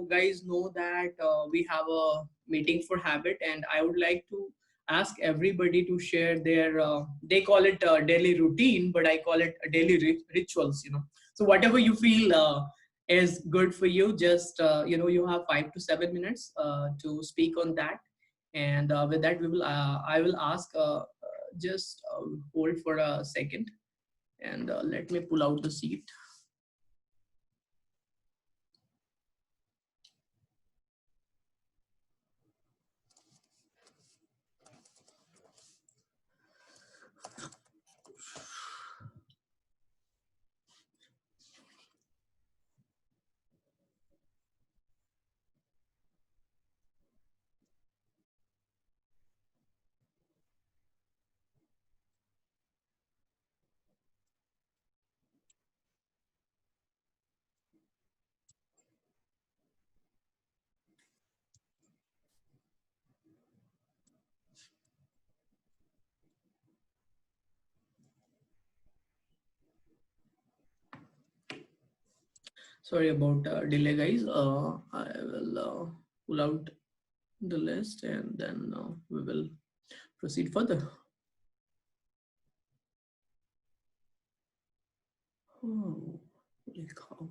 guys know that we have a meeting for habit, and I would like to ask everybody to share their, they call it daily routine, but I call it daily rituals. So whatever you feel is good for you, just you have 5 to 7 minutes to speak on that. And with that, I will ask, just hold for a second, and let me pull out the seat. Sorry about delay, guys. I will pull out the list, and then we will proceed further. Oh, holy cow.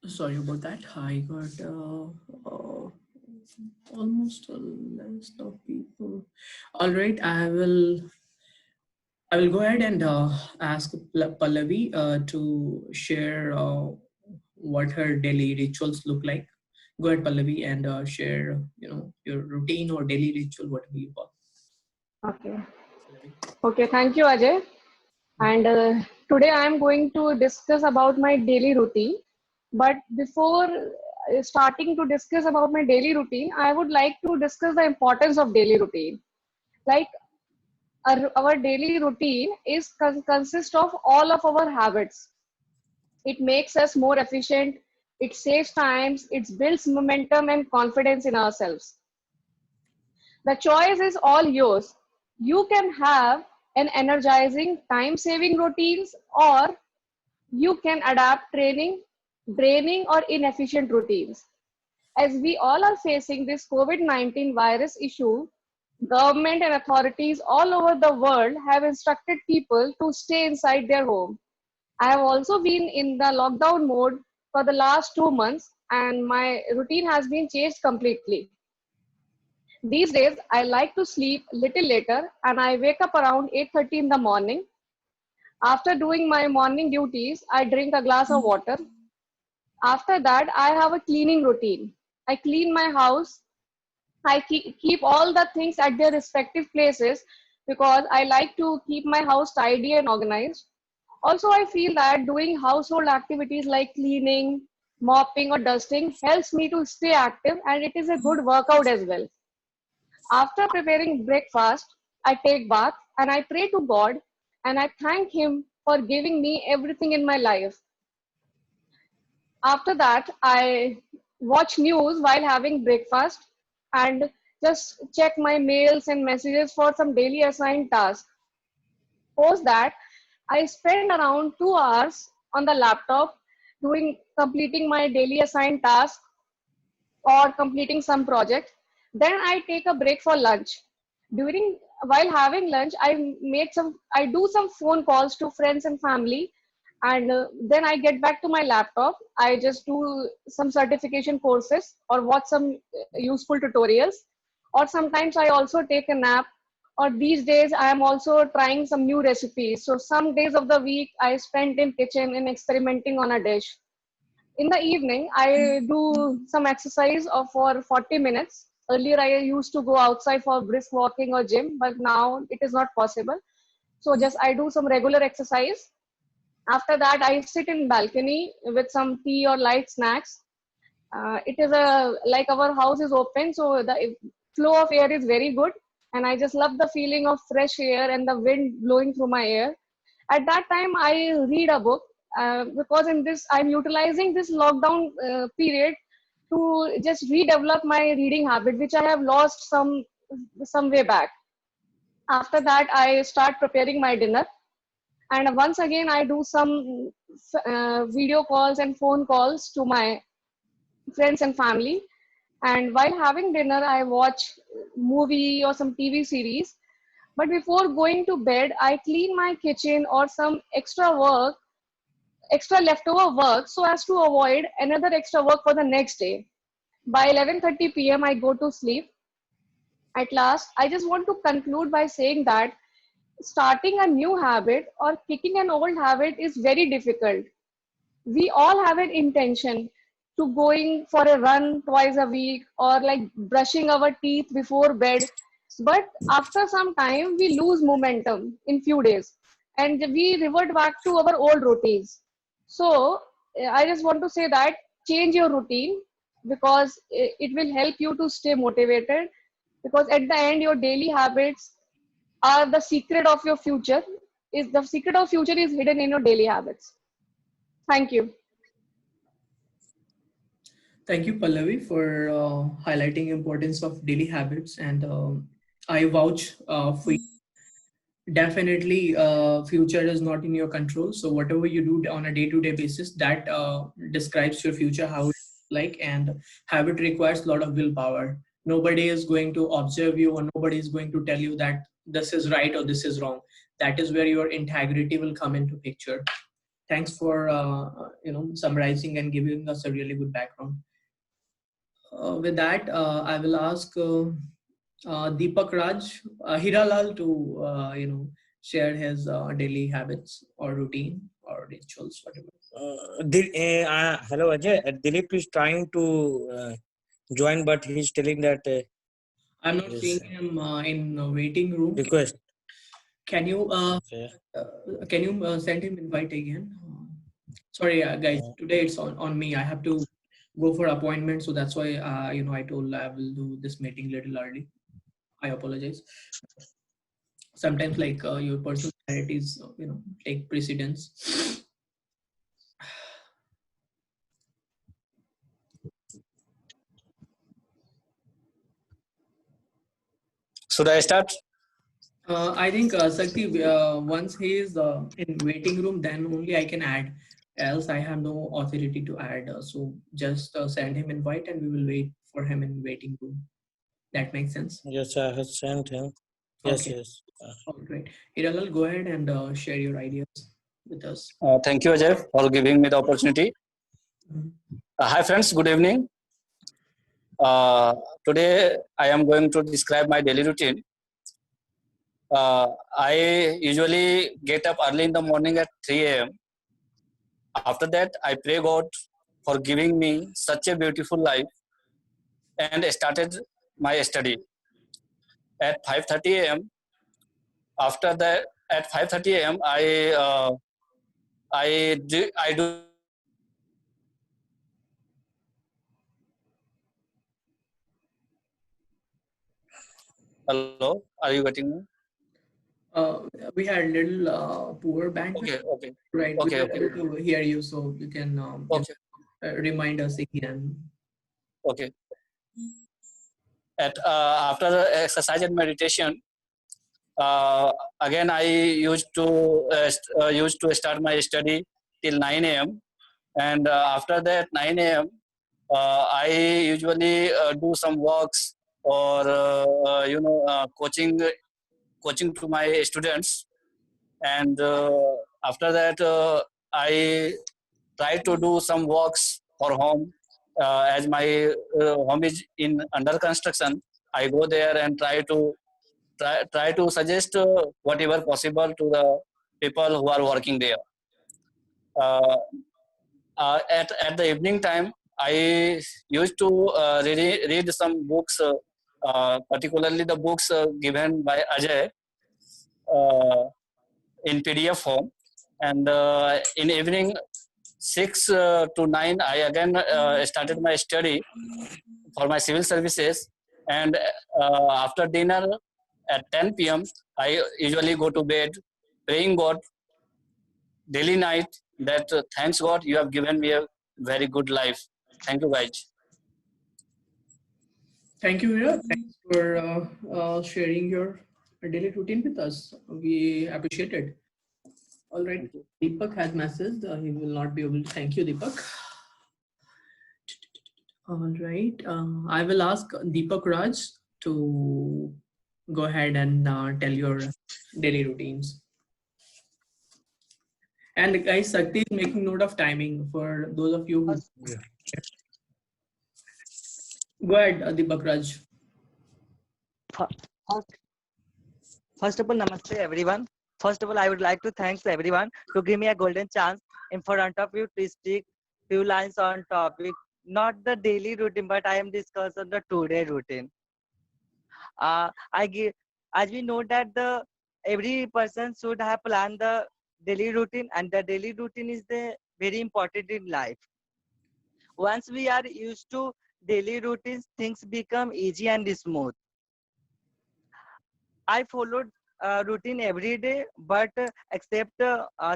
Sorry about that. I got almost a list of people. All right, I will go ahead and ask Pallavi to share what her daily rituals look like. Go ahead, Pallavi, and share your routine or daily ritual, whatever you call. Okay. Pallavi. Okay. Thank you, Ajay. And today I am going to discuss about my daily routine. But before starting to discuss about my daily routine, I would like to discuss the importance of daily routine. Like our daily routine is consists of all of our habits. It makes us more efficient. It saves times. It builds momentum and confidence in ourselves. The choice is all yours. You can have an energizing, time saving routines, or you can adapt draining, or inefficient routines. As we all are facing this COVID-19 virus issue, government and authorities all over the world have instructed people to stay inside their home. I have also been in the lockdown mode for the last 2 months, and my routine has been changed completely. These days, I like to sleep little later and I wake up around 8:30 in the morning. After doing my morning duties, I drink a glass of water. After that, I have a cleaning routine. I clean my house. I keep all the things at their respective places because I like to keep my house tidy and organized. Also, I feel that doing household activities like cleaning, mopping, or dusting helps me to stay active, and it is a good workout as well. After preparing breakfast, I take bath and I pray to God and I thank Him for giving me everything in my life. After that, I watch news while having breakfast and just check my mails and messages for some daily assigned tasks. Post that, I spend around 2 hours on the laptop doing completing my daily assigned tasks or completing some project. Then I take a break for lunch. During while having lunch, I do some phone calls to friends and family, and then I get back to my laptop. I just do some certification courses or watch some useful tutorials, or sometimes I also take a nap. Or these days I am also trying some new recipes. So some days of the week I spend in kitchen and experimenting on a dish. In the evening, I do some exercise of for 40 minutes. Earlier, I used to go outside for brisk walking or gym, but now it is not possible. So just I do some regular exercise. After that, I sit in balcony with some tea or light snacks. It is a like our house is open, so the flow of air is very good, and I just love the feeling of fresh air and the wind blowing through my air. At that time, I read a book because in this I'm utilizing this lockdown period to just redevelop my reading habit, which I have lost some way back. After that, I start preparing my dinner, and once again I do some video calls and phone calls to my friends and family. And while having dinner, I watch movie or some TV series. But before going to bed, I clean my kitchen or some extra leftover work, so as to avoid another extra work for the next day. By 11:30 p.m., I go to sleep. At last, I just want to conclude by saying that starting a new habit or kicking an old habit is very difficult. We all have an intention to going for a run twice a week or like brushing our teeth before bed, but after some time we lose momentum in few days and we revert back to our old routines. So I just want to say that change your routine, because it will help you to stay motivated, because at the end your daily habits are the secret of your future. Is the secret of future is hidden in your daily habits. Thank you. Thank you, Pallavi, for highlighting importance of daily habits, and I vouch for you. Definitely, future is not in your control. So whatever you do on a day-to-day basis, that describes your future, how it's like, and habit requires a lot of willpower. Nobody is going to observe you, or nobody is going to tell you that this is right or this is wrong. That is where your integrity will come into picture. Thanks for summarizing and giving us a really good background. With that, I will ask Deepak Raj, Hiralal to share his daily habits or routine or rituals, whatever. Hello Ajay. Dilip is trying to join, but he's telling that I'm not seeing him in waiting room. request. Can you send him invite again? Sorry, guys. Today it's on me. I have to go for appointment, so that's why I told I will do this meeting little early. I apologize. Sometimes like your personal priorities take precedence. Should I start? I think Sakti, once he is in waiting room, then only I can add. Else I have no authority to add. So just send him invite, and we will wait for him in waiting room. That makes sense. Yes, I have sent him. Yes, Okay. yes. All right. Iralal, go ahead and share your ideas with us. Thank you, Ajay, for giving me the opportunity. Hi, friends. Good evening. Today, I am going to describe my daily routine. I usually get up early in the morning at 3 a.m. After that, I pray God for giving me such a beautiful life and started my study at 5:30 a.m. After that, at 5:30 a.m., I do. Hello, are you getting me? We had little poor bandwidth. Okay. Right. Okay, We were able to hear you, so you can Okay. Remind us again. Okay. After exercise and meditation, again I used to start my study till 9 a.m. and after that 9 a.m. I usually do some works or coaching to my students, and after that I try to do some works for home, as my home is in under construction. I go there and try to suggest whatever possible to the people who are working there. uh, at the evening time, I used to read some books particularly the books given by Ajay uh, in PDF form. And in evening 6 to 9, I again started my study for my civil services. And after dinner at 10 p.m., I usually go to bed praying God daily night that thanks God you have given me a very good life. Thank you, guys. Thank you, Veera. Thanks for sharing your daily routine with us. We appreciate it. All right. Deepak has messaged. He will not be able to. Thank you, Deepak. All right. I will ask Deepak Raj to go ahead and tell your daily routines. And guys, Sakti is making note of timing for those of you who. Yeah. Go ahead, Deepak Raj. First, first of all, namaste everyone. First of all, I would like to thank everyone to give me a golden chance in front of you to speak few lines on topic, not the daily routine, but I am discussing the today routine. I give, as we know that the every person should have planned the daily routine, and the daily routine is the very important in life. Once we are used to daily routines, things become easy and smooth. I followed routine every day, but except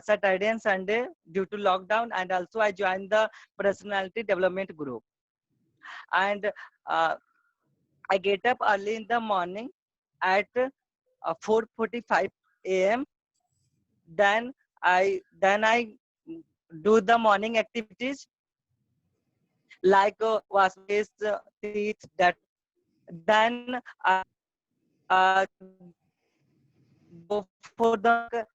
Saturday and Sunday due to lockdown, and also I joined the personality development group. And I get up early in the morning at 4:45 a.m. Then I do the morning activities like wash face, teeth. That then uh, go for the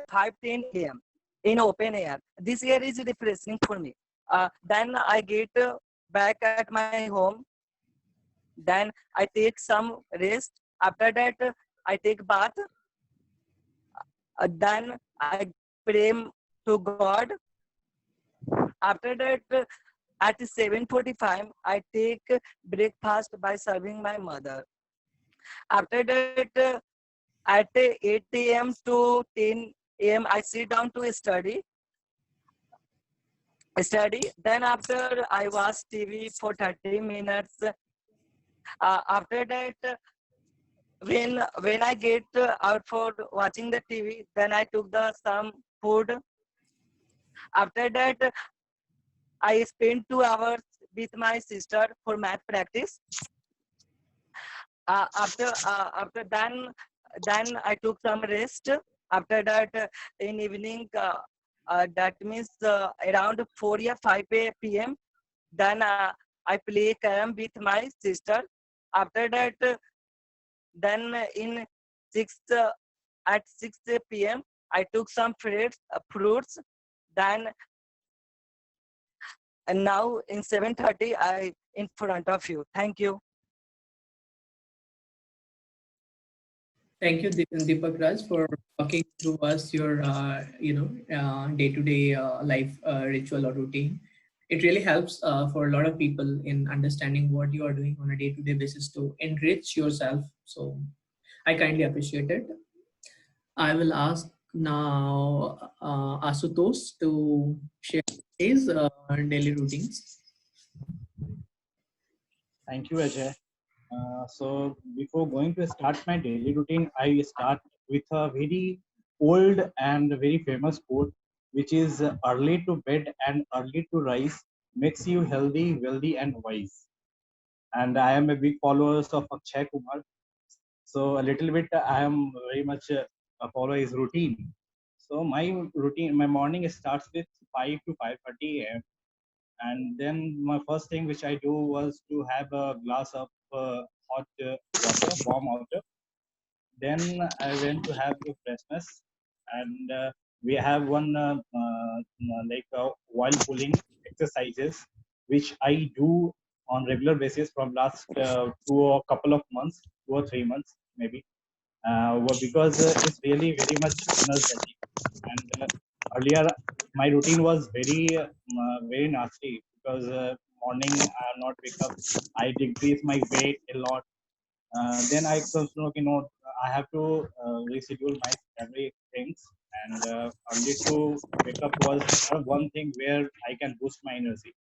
5:10 a.m. in open air. This air is refreshing for me. Then I get back at my home. Then I take some rest. After that, I take bath. Then I pray to God. After that, at 7:45, I take breakfast by serving my mother. After that, at 8 a.m. to 10 a.m., I sit down to study. Then after I watch TV for 30 minutes. After that, when I get out for watching the TV, then I took the some food. After that, I spent 2 hours with my sister for math practice. After then I took some rest. After that, in evening, that means around 4 or 5 p.m. Then I play carom with my sister. After that, then in 6 at 6 p.m. I took some fruits. Then and now in 7:30 I in front of you. Thank you. Thank you, Deepak Raj, for talking through us your, day-to-day life ritual or routine. It really helps for a lot of people in understanding what you are doing on a day-to-day basis to enrich yourself. So I kindly appreciate it. I will ask now Asutosh to share his daily routines. Thank you, Ajay. So before going to start my daily routine, I start with a very old and very famous quote, which is early to bed and early to rise makes you healthy, wealthy, and wise. And I am a big follower of Akshay Kumar. So a little bit, I am very much follow his routine. So my routine, my morning starts with 5 to 5:30 a.m. And then my first thing which I do was to have a glass of hot water, warm water. Then I went to have the freshness, and we have one like while pulling exercises, which I do on regular basis from last a couple of months, 2 or 3 months maybe, because it's really very much energetic. And earlier my routine was very nasty because morning I not wake up, I decrease my weight a lot, Then I comes to know, I have to reschedule my every things, and only to wake up was one thing where I can boost my energy.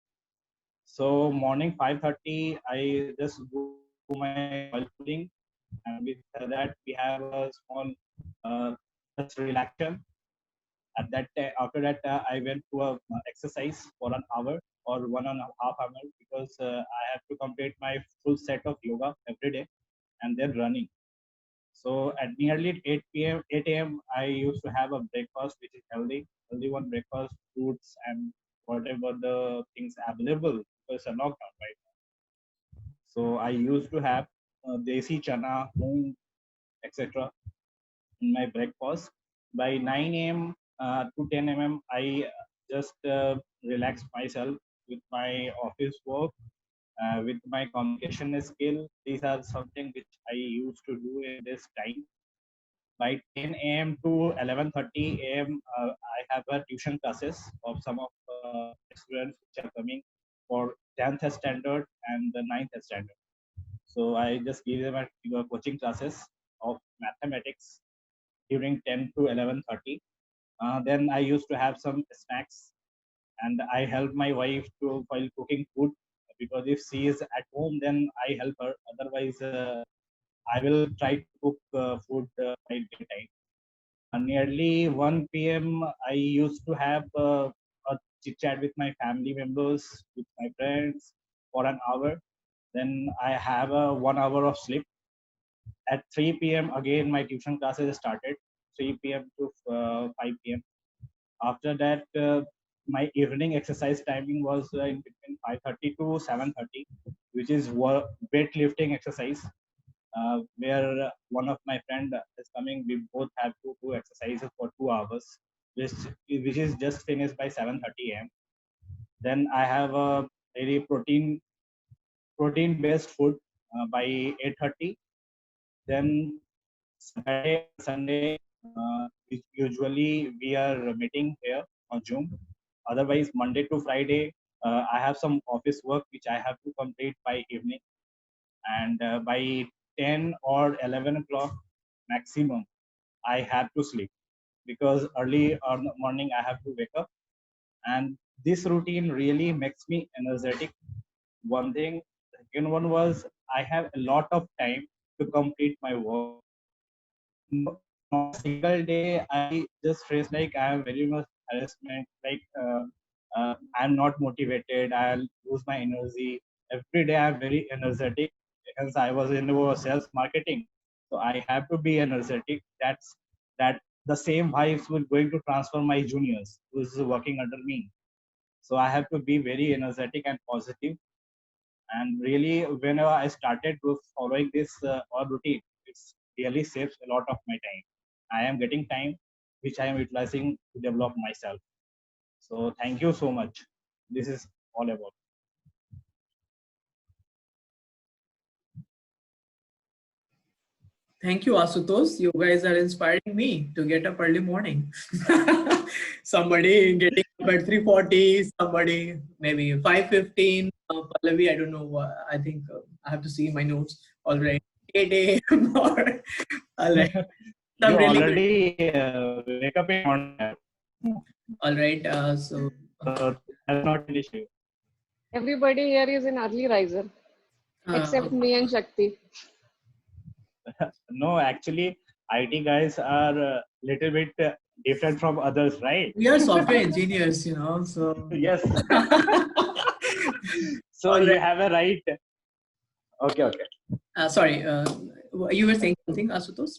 So morning 5:30, I just do my oil pulling, and with that we have a small uh, just relaxation. At that time, after that, I went to a exercise for an hour or 1.5 hours, because I have to complete my full set of yoga every day, and then running. So at nearly 8 p.m., 8 a.m., I used to have a breakfast which is healthy one breakfast, fruits and whatever the things available, because it's a lockdown, right? So I used to have desi chana, moong, etc. in my breakfast. By 9 a.m. To 10 a.m., I just relax myself with my office work, with my communication skill. These are something which I used to do in this time. By 10 a.m. to 11:30 a.m., I have a tuition classes of some of students which are coming for 10th standard and the 9th standard. So I just give them a coaching classes of mathematics during 10 to 11:30. Then I used to have some snacks, and I help my wife to while cooking food, because if she is at home, then I help her. Otherwise, I will try to cook food by daytime. Nearly 1 p.m., I used to have a chit chat with my family members, with my friends for an hour. Then I have a 1 hour of sleep. At 3 p.m., again, my tuition classes started, 3 p.m. to 5 p.m. After that, my evening exercise timing was in between 5:30 to 7:30, which is weightlifting exercise, where one of my friend is coming. We both have to do exercises for 2 hours, which is just finished by 7:30 a.m. Then I have a very protein based food by 8:30. Then Saturday and Sunday, usually we are meeting here on Zoom. Otherwise, Monday to Friday, I have some office work which I have to complete by evening, and by 10 or 11 o'clock maximum, I have to sleep, because early on the morning I have to wake up, and this routine really makes me energetic. One thing, second one was I have a lot of time to complete my work. Not a single day I just face like I am very much harassment, like I'm not motivated, I'll lose my energy. Every day I'm very energetic, because I was in sales marketing. So I have to be energetic. That the same vibes will going to transfer my juniors who's working under me. So I have to be very energetic and positive. And really, whenever I started with following this all routine, it's really saves a lot of my time. I am getting time which I am utilizing to develop myself. So thank you so much. This is all about. Thank you, Asutosh. You guys are inspiring me to get up early morning. Somebody getting up at 3:40, somebody maybe 5:15. Pallavi, I don't know. I think I have to see my notes. All right, 8 a.m. or all right. You I'm really good. already wake up in morning. All right. So That's not an issue. Everybody here is an early riser, except me and Shakti. No, actually, IT guys are a little bit different from others, right? we are software engineers, you know. So Yes. So all you right. have a right. Okay, okay. Sorry, you were saying something, Asutosh?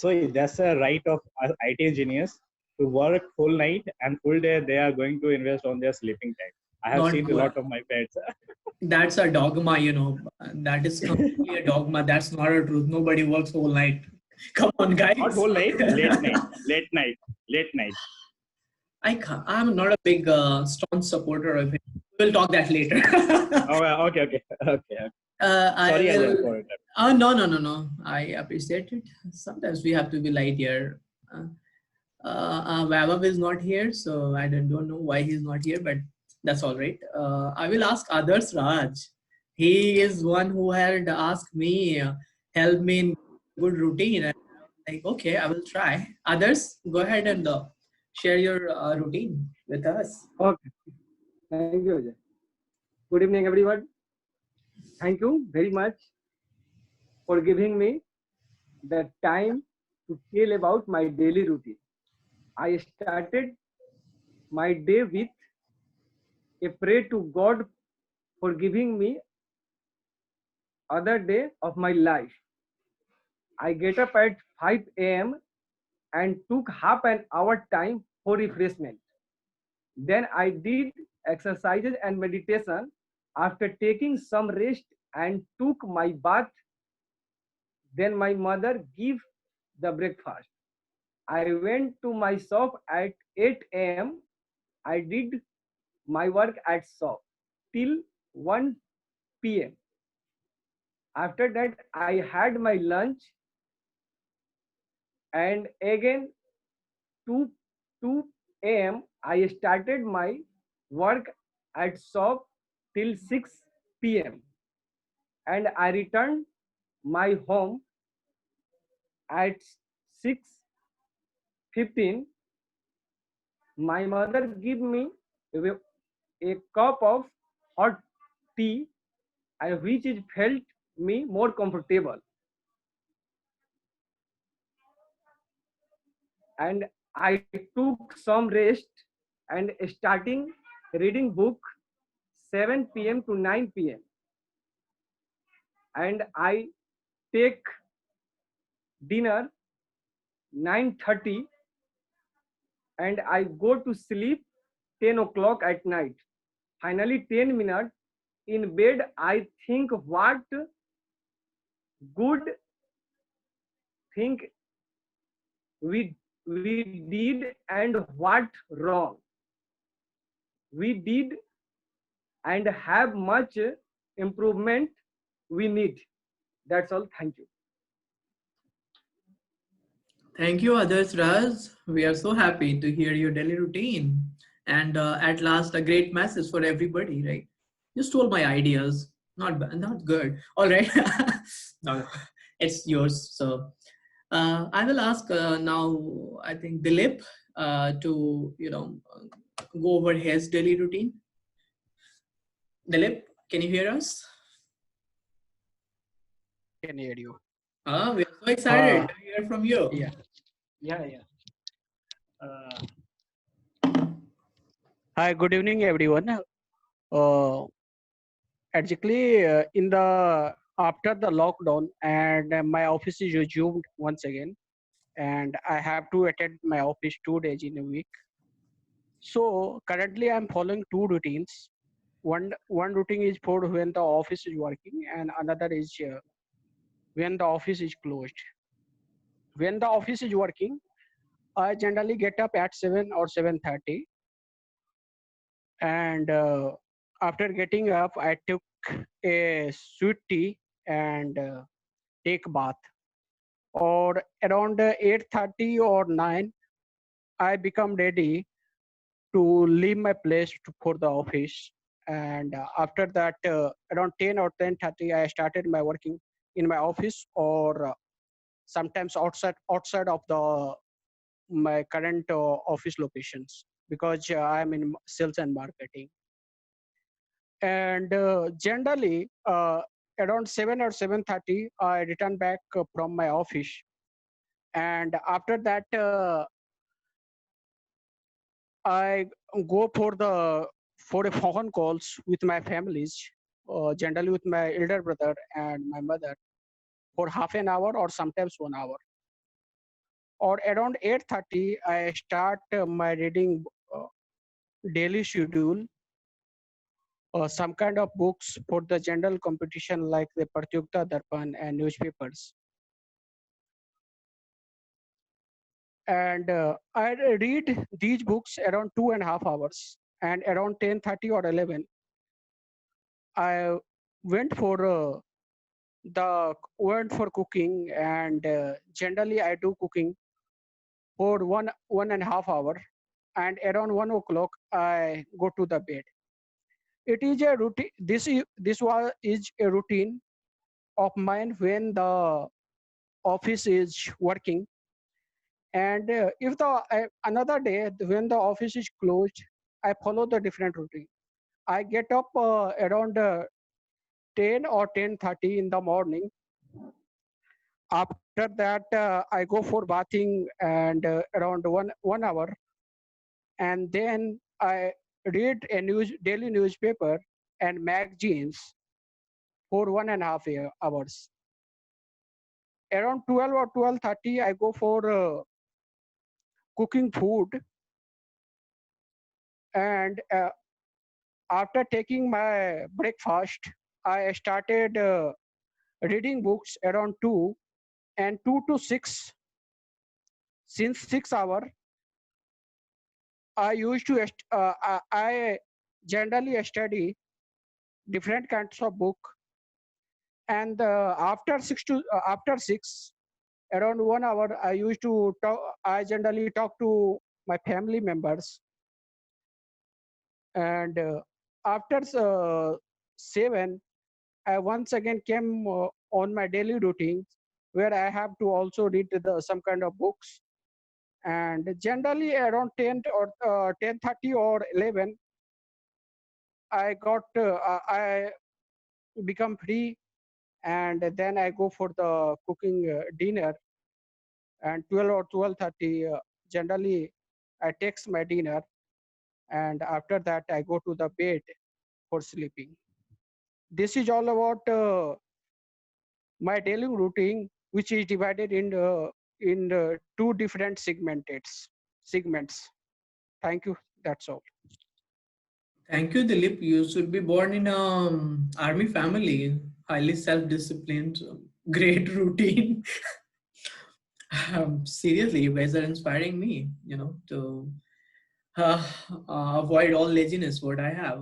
So that's a right of IT engineers to work full night and full day. They are going to invest on their sleeping time. I have Not seen a lot of my friends. That's a dogma, you know. That is completely a dogma. That's not a truth. Nobody works whole night. Come on, Not guys. whole night, late night, late night, late night. I can't, I'm not a big staunch supporter of it. We'll talk that later. Oh, okay, okay, okay. I Sorry, Ajay, will. for it. No. I appreciate it. Sometimes we have to be light here. Vaibhav is not here, so I don't know why he's not here, but that's all right. I will ask others, Raj. he is one who had asked me, help me in good routine. And I was like, okay, I will try. Others, go ahead and share your routine with us. Okay, thank you, Ajay. Good evening, everyone. Thank you very much for giving me the time to tell about my daily routine. I started my day with a prayer to God for giving me other day of my life. I get up at 5 a.m. and took half an hour time for refreshment. Then I did exercises and meditation. After taking some rest and took my bath, then my mother gave the breakfast. I went to my shop at 8 a.m. I did my work at shop till 1 p.m. After that, I had my lunch and again 2, 2 a.m. I started my work at shop till 6 p.m. and I returned my home at 6:15. My mother gave me a cup of hot tea, which it felt me more comfortable. And I took some rest and starting reading book 7 p.m. to 9 p.m. And I take dinner 9:30 and I go to sleep 10 o'clock at night. Finally, 10 minutes in bed, I think what good thing we did and what wrong we did and have much improvement we need. That's all. Thank you. Thank you, Others Raz. We are so happy to hear your daily routine. And at last, a great message for everybody, right? You stole my ideas. Not bad, not good. All right. No, it's yours. So I will ask now, I think, Dilip to, go over his daily routine. Dilip, can you hear us? Can hear you. We are so excited to hear from you. Yeah, yeah. Hi, good evening, everyone. Actually, in the after the lockdown, and my office is resumed once again, and I have to attend my office 2 days in a week. So currently, I'm following two routines. One routine is for when the office is working, and another is when the office is closed. When the office is working, I generally get up at 7 or 7:30, and after getting up, I took a sweet tea and take bath. Or around 8:30 or 9, I become ready to leave my place for the office. And after that, around 10 or 10:30, I started my working in my office or sometimes outside of the my current office locations because I'm in sales and marketing. And generally around 7 or 7:30 I return back from my office, and after that I go for a phone calls with my families, generally with my elder brother and my mother, for half an hour or sometimes 1 hour. Or around 8:30 I start my reading daily schedule, some kind of books for the general competition like the Pratyogta Darpan and newspapers. And I read these books around 2.5 hours. And around 10:30 or 11, I went for cooking, and generally I do cooking for 1.5 hour. And around 1 o'clock I go to the bed. It is a routine. Is a routine of mine when the office is working, and if the another day when the office is closed, I follow the different routine. I get up around 10 or 10:30 in the morning. After that, I go for bathing and around one hour, and then I read a daily newspaper and magazines for 1.5 hours. Around 12 or 12:30, I go for cooking food, and after taking my breakfast, I started reading books around 2, and 2 to 6. Since 6 hours, I used to I generally study different kinds of book, and after 6, around 1 hour, I used to talk. I generally talk to my family members, and after 7, I once again came on my daily routine, where I have to also read some kind of books. And generally around 10 or 10:30 or 11, I become free, and then I go for the cooking dinner. And 12 or 12:30, generally I takes my dinner, and after that I go to the bed for sleeping. This is all about my daily routine, which is divided in two different segments. Thank you. That's all. Thank you, Dilip. You should be born in a army family, highly self-disciplined, great routine. Seriously, you guys are inspiring me, to uh, avoid all laziness, what I have.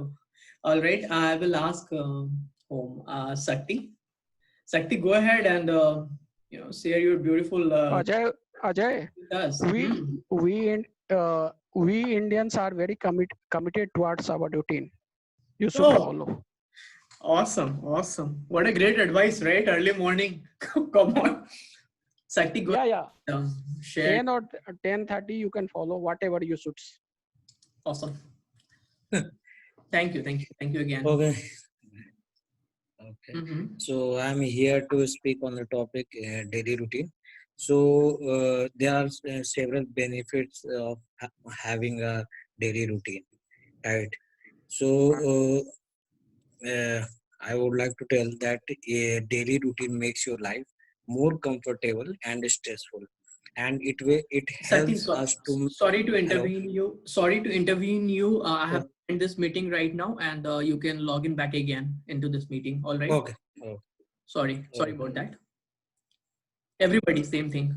All right, I will ask Sakti. Sakti, go ahead and share your beautiful Ajay, with us. we we Indians are very committed towards our routine. You should Oh, follow. awesome, awesome. What a great advice, right? Early morning. Come on. Sakti, go Yeah, ahead. yeah. Share. 10 or 10:30, you can follow whatever you suits. Awesome. Thank you, thank you, thank you again. Okay. Okay. Mhm. So I'm here to speak on the topic daily routine. So there are several benefits of having a daily routine, right? So I would like to tell that a daily routine makes your life more comfortable and stressful, and it Sakti, helps us to sorry to hello. intervene you. Sorry to intervene you. I have Oh, in this meeting right now, and you can log in back again into this meeting. All right. okay. Oh, Sorry okay. about that. Everybody, same thing.